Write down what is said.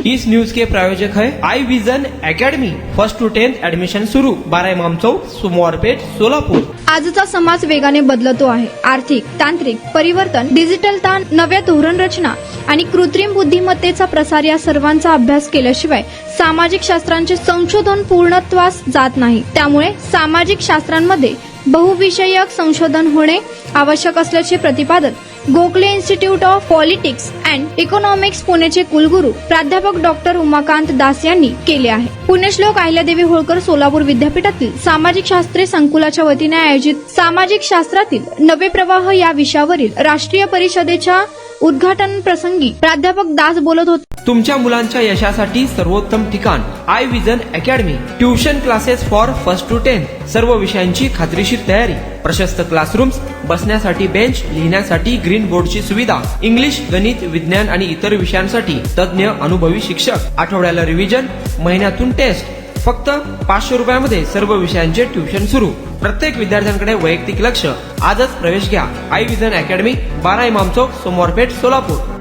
इस news के प्रायोजक है I vision academy. 1st to 10th admission सुरू। 12 इमाम चौक, सोमवारपेठ, सोलापूर। आजचा समाज वेगाने बदलतो आहे। आर्थिक, तांत्रिक परिवर्तन, डिजिटल ताण, नव्या धोरण रचना आणि कृत्रिम बुद्धिमत्तेचा प्रसार या सर्वांचा अभ्यास केल्याशिवाय सामाजिक शास्त्रांचे संशोधन पूर्णत्वास जात नाही। त्यामुळे सामाजिक शास्त्रांमध्ये बहुविषयक संशोधन होणे आवश्यक असल्याचे प्रतिपादन Gokhale institute of politics and economics पुणेचे कुलगुरू प्राध्यापक डॉक्टर उमाकांत दास यांनी केले आहे। पुण्यश्लोक अहिल्यादेवी होळकर सोलापूर विद्यापीठातील सामाजिक शास्त्रे संकुलाच्या वतीने आयोजित सामाजिक शास्त्रातील नवे प्रवाह या विषयावरील राष्ट्रीय परिषदेच्या उद्घाटन प्रसंगी प्राध्यापक दास बोलत होते। तुमच्या मुलांच्या यशासाठी सर्वोत्तम ठिकाण I vision academy. Tuition classes for 1st to 10th, सर्व विषयांची खात्रीशीर तयारी, प्रशस्त क्लासरूम्स, बसण्यासाठी बेंच, लिहिण्यासाठी ग्रीन बोर्डची सुविधा, इंग्लिश, गणित, विज्ञान आणि इतर विषयांसाठी तज्ञ अनुभवी शिक्षक, आठवड्याला रिव्हिजन, महिन्यातून टेस्ट। फक्त 500 रुपयामध्ये सर्व विषयांचे ट्युशन सुरू। प्रत्येक विद्यार्थ्यांकडे वैयक्तिक लक्ष। आजच प्रवेश घ्या। आई विजन अकॅडमी, 12 इमाम चौक, सोमवारपेठ, सोलापूर।